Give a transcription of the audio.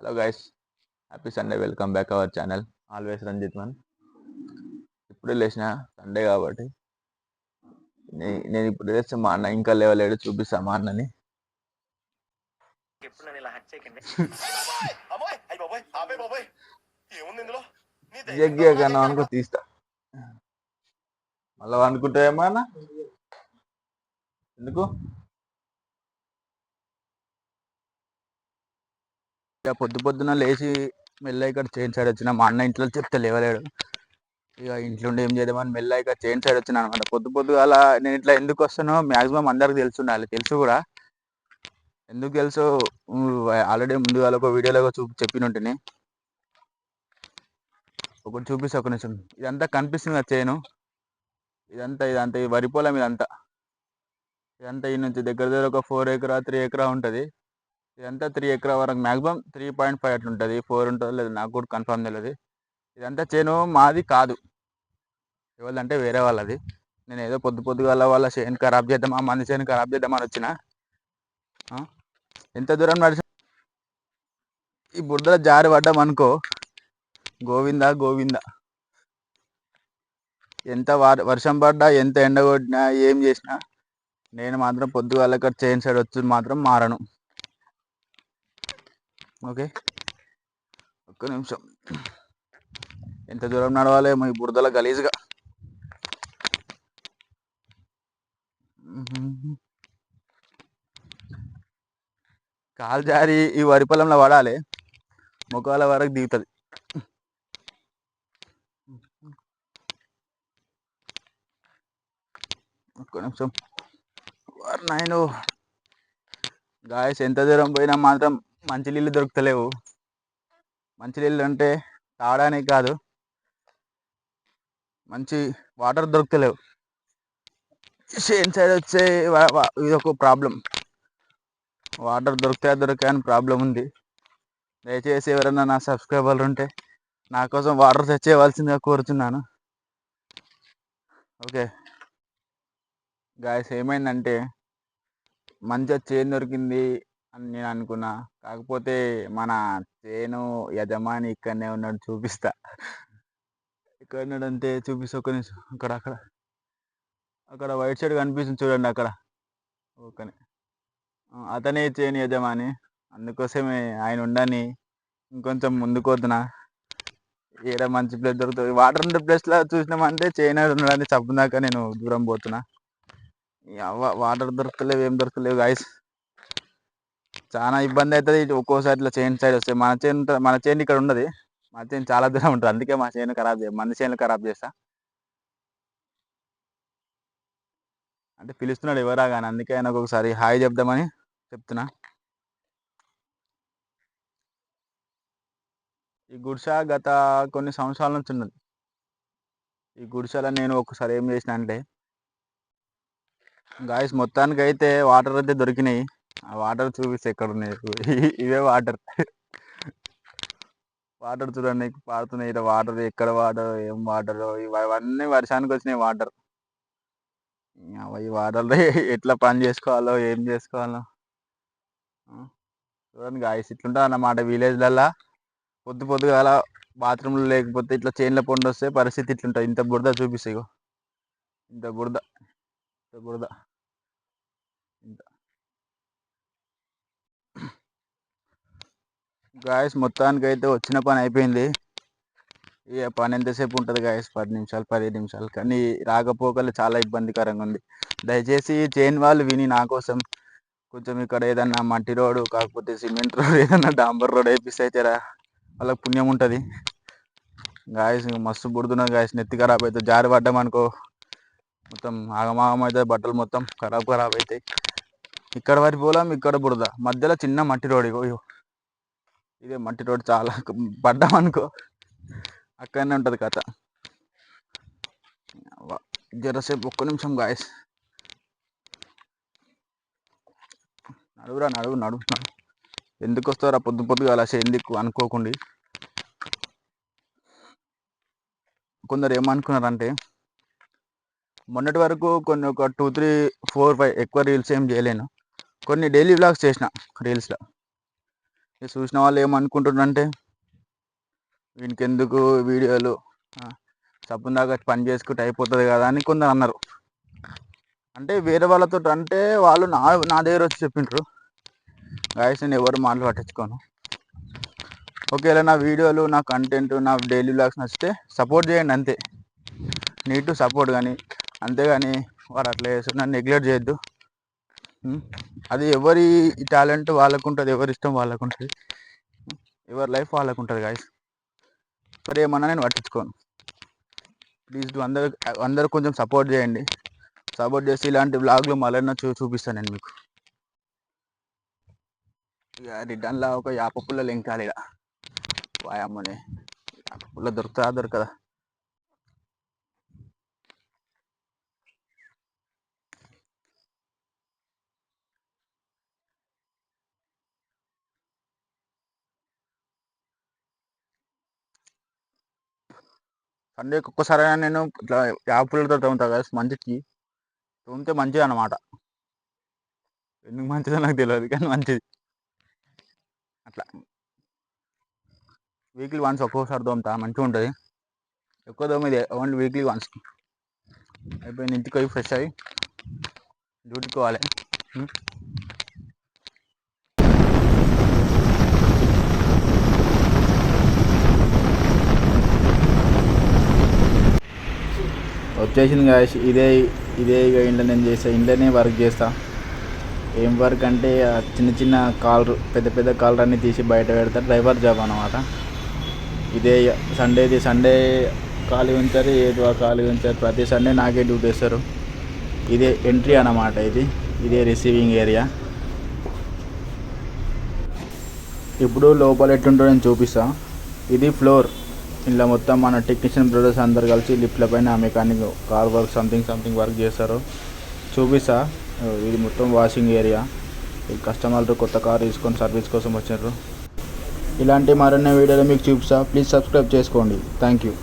Hello guys, happy Sunday. Welcome back our channel. Always Ranjith man. ఇప్పుడే లేచిన Sunday కాబట్టి నేను ఇప్పుడు లేస్తే మా అన్న ఇంకా లేవలేడు. చూపిస్తా మా అన్నని. జగ్గాను అనుకో తీస్తా. మళ్ళా అనుకుంటా ఏమో అన్న ఎందుకు ఇక పొద్దున లేచి మెల్ల ఇక్కడ చైన్ సైడ్ వచ్చిన. మా అన్న ఇంట్లో చెప్తే లేవలేడు. ఇక ఇంట్లో ఉండి ఏం చేద్దామని మెల్ల ఇక చైన్ సైడ్ వచ్చిన అనమాట. పొద్దుగాల నేను ఇట్లా ఎందుకు వస్తానో మ్యాక్సిమం అందరికి తెలుసుండాలి. తెలుసు కూడా. ఎందుకు తెలుసు, ఆల్రెడీ ముందుగా ఒక వీడియోలో చెప్పినట్టుని. ఒకటి చూపిస్తా, ఒక నిమిషం. ఇదంతా కనిపిస్తుంది కదా చైను. ఇదంతా ఈ వరి పొలం. ఇదంతా ఈ నుంచి దగ్గర ఒక 4 ఎకరా 3 ఎకరా ఉంటుంది. ఇదంతా 3 ఎకరా వరకు, మ్యాక్సిమం 3.5 అట్లా ఉంటుంది. 4 ఉంటుందో లేదు నాకు కూడా కన్ఫర్మ్ తెలియదు. ఇదంతా చేను మాది కాదు, ఎవరిదంటే వేరే వాళ్ళది. నేను ఏదో పొద్దుగాల వాళ్ళ చేను ఖరాబ్ చేద్దామా, మంది చేను ఖరాబ్ చేద్దామని వచ్చిన. ఎంత దూరం నడిచి ఈ బురదలో జారి పడ్డాం అనుకో, గోవిందా గోవిందా. ఎంత వర్షం పడ్డా, ఎంత ఎండ కొట్టినా, ఏం చేసినా నేను మాత్రం పొద్దుగాల చైన్ సైడ్ వచ్చి మాత్రం మారను. ఓకే, ఒక్క నిమిషం. ఎంత దూరం నడవాలేమో ఈ బురదల గలీజ్గా. కాలు జారి ఈ వరి పొలంలో పడాలి, ముఖాల వరకు దిగుతుంది. ఒక్క నిమిషం. నేను గాయస్ ఎంత దూరం పోయినా మాత్రం మంచినీళ్ళు దొరుకుతలేవు. మంచినీళ్ళు అంటే తాగడానికి కాదు, మంచి వాటర్ దొరుకుతలేవు. షేన్ సైడ్ వచ్చే ఇది ఒక ప్రాబ్లం. వాటర్ దొరికాయి అని ప్రాబ్లం ఉంది. దయచేసి ఎవరైనా నా సబ్స్క్రైబర్లు ఉంటే నా కోసం వాటర్ తెచ్చేయవలసిందిగా కోరుతున్నాను. ఓకే గాయస్, ఏమైందంటే మంచిగా చేను దొరికింది అని నేను అనుకున్నా. కాకపోతే మన చేను యజమాని ఇక్కడనే ఉన్నాడు. చూపిస్తా. ఇక్కడ ఉన్నాడంటే చూపిస్తా. ఒక నిమిషం. అక్కడ వైట్ సైడ్ కనిపిస్తుంది చూడండి, అక్కడ. ఓకే, అతనే చేను యజమాని. అందుకోసమే ఆయన ఉండని ఇంకొంచెం ముందుకు వద్దునా. ఏడ మంచి ప్లేస్ దొరుకుతుంది, వాటర్ ఉండే ప్లేస్లో చూసినామంటే చైనా ఉండడానికి చప్పుదాకా నేను దూరం పోతున్నా. వాటర్ దొరకలేవు, ఏం దొరకలేవు గాయస్. చాలా ఇబ్బంది అవుతుంది. ఒక్కోసారి ఇట్లా చైన్ సైడ్ వస్తే మన చేను ఇక్కడ ఉండదు. మా చేను చాలా దూరం ఉంటుంది. అందుకే మా చేను ఖరాబ్ మంది చేనులు ఖరాబ్ చేస్తా. అంటే పిలుస్తున్నాడు ఎవరా కానీ, అందుకే ఆయనకు ఒకసారి హాయ్ చెప్దామని చెప్తున్నా. ఈ గుడిసె గత కొన్ని సంవత్సరాల నుంచి ఉన్నది. ఈ గుడిసెలో నేను ఒకసారి ఏం చేసిన అంటే గాయస్, మొత్తానికి అయితే వాటర్ అయితే దొరికినాయి. ఆ వాటర్ చూపిస్తే ఎక్కడ ఉన్నాయి. ఇవే వాటర్ చూడండి పారుతున్నాయి. ఇక్కడ వాటర్, ఎక్కడ వాటర్, ఏం వాటర్, ఇవన్నీ వర్షానికి వచ్చినాయి వాటర్. ఈ వాటర్లో ఎట్లా పని చేసుకోవాలో, ఏం చేసుకోవాలో చూడండి గాయస్. ఇట్లుంటుంది అన్నమాట విలేజ్లల్లో. పొద్దుగాల బాత్రూమ్లు లేకపోతే ఇట్లా చైన్ల పొండి వస్తే పరిస్థితి ఇట్లుంటుంది. ఇంత బురద చూపిస్తాయి. ఇంత బురద గాయస్, మొత్తానికి అయితే వచ్చిన పని అయిపోయింది. ఇక పని ఎంతసేపు ఉంటుంది గాయస్? 10 నిమిషాలు 15 నిమిషాలు. కానీ రాకపోకలు చాలా ఇబ్బందికరంగా ఉంది. దయచేసి చైన్ వాళ్ళు విని నా కోసం కొంచెం ఇక్కడ ఏదన్నా మట్టి రోడ్డు, కాకపోతే సిమెంట్ రోడ్, ఏదన్నా డాంబర్ రోడ్ వేపిస్తే అయితే వాళ్ళకి పుణ్యం ఉంటుంది. గాయస్ మస్తు బుడుతున్నది గాయస్. నెత్తి ఖరాబ్ అవుతుంది. జారి పడ్డామనుకో మొత్తం ఆగమాగం అవుతుంది. బట్టలు మొత్తం ఖరాబ్ అవుతాయి. ఇక్కడ వరి పొలం, ఇక్కడ బురద, మధ్యలో చిన్న మట్టి రోడ్. ఇదే మట్టి రోడ్. చాలా పడ్డామనుకో అక్కడనే ఉంటుంది కథ. జరసేపు ఒక్క నిమిషం గాయస్. నడువు. ఎందుకు వస్తారా పొద్దుగా అలా ఎందుకు అనుకోకండి. కొందరు ఏమనుకున్నారంటే, మొన్నటి వరకు కొన్ని ఒక 2, 3, 4, 5 ఎక్కువ రీల్స్ ఏం చేయలేను. కొన్ని డైలీ వ్లాగ్స్ చేసిన రీల్స్లో. ఇది చూసిన వాళ్ళు ఏమనుకుంటున్నారంటే వీనికి ఎందుకు వీడియోలు సపోజ్ దాకా పని చేసుకుంటే అయిపోతుంది కదా అని కొందరు అన్నారు. అంటే వేరే వాళ్ళతో అంటే వాళ్ళు నా దగ్గర వచ్చి చెప్పిండ్రు. గాయస్ నేను ఎవరు మాటలు పట్టించుకోను. ఒకవేళ నా వీడియోలు, నా కంటెంట్, నా డైలీ వ్లాగ్స్ నచ్చితే సపోర్ట్ చేయండి అంతే. Need to support. కానీ అంతేగాని వాడు అట్లా చేస్తారు నన్ను నెగ్లెక్ట్ చేయొద్దు. అది ఎవరి టాలెంట్ వాళ్ళకు ఉంటుంది, ఎవరి ఇష్టం వాళ్ళకు ఉంటుంది, ఎవరి లైఫ్ వాళ్ళకు ఉంటుంది గాయస్. మరి ఏమన్నా నేను పట్టించుకోను. ప్లీజ్ అందరూ కొంచెం సపోర్ట్ చేయండి. సపోర్ట్ చేసి ఇలాంటి వ్లాగ్లు మళ్ళీ చూపిస్తాను నేను మీకు. ఇక రిటర్న్లో ఒక యాప పుల్ల లెంకాలి. ఇక వాయమ్మని యాప పుల్ల దొరకదా. సండేకి ఒక్కసారి నేను ఇట్లా యాప పుల్లతో తోముతా కదా, మంచికి తోమితే మంచిది అన్నమాట. ఎందుకు మంచిదో నాకు తెలియదు కానీ మంచిది. అట్లా వీక్లీ వన్స్ ఒక్కొక్కసారి తోముతా, మంచిగా ఉంటుంది. ఎక్కువ తోమిది ఓన్లీ వీక్లీ వన్స్. అయిపోయింది, ఇంటికి పోయి ఫ్రెష్ అయ్యి డ్యూటీకి పోవాలి. వచ్చేసింది గాయస్. ఇదే ఇక ఇంట్లో నేను ఇంట్లోనే వర్క్ చేస్తా. ఏం వర్క్ అంటే చిన్న చిన్న కాలర్, పెద్ద కాలర్ అన్నీ తీసి బయట పెడతా. డ్రైవర్ జాబ్ అన్నమాట. ఇదే సండే ఖాళీ ఉంచారు, ఏదో ఖాళీ ఉంచారు. ప్రతి సండే నాకే డ్యూటీ వేస్తారు. ఇదే ఎంట్రీ అన్నమాట. ఇదే రిసీవింగ్ ఏరియా. ఇప్పుడు లోపల ఎట్లుంటుందో నేను చూపిస్తా. ఇది ఫ్లోర్. ఇలా మొత్తం మన టెక్నీషియన్ బ్రదర్స్ అందరు కలిసి లిఫ్ట్ల పైన mechanic, car work, something work చేస్తారు. చూపిస్తా. ఇది మొత్తం వాషింగ్ ఏరియా. ఈ కస్టమర్లు కొత్త కార్ తీసుకొని సర్వీస్ కోసం వచ్చారు. ఇలాంటి మరిన్ని వీడియోలు మీకు చూపిస్తా. ప్లీజ్ సబ్స్క్రైబ్ చేసుకోండి. Thank you.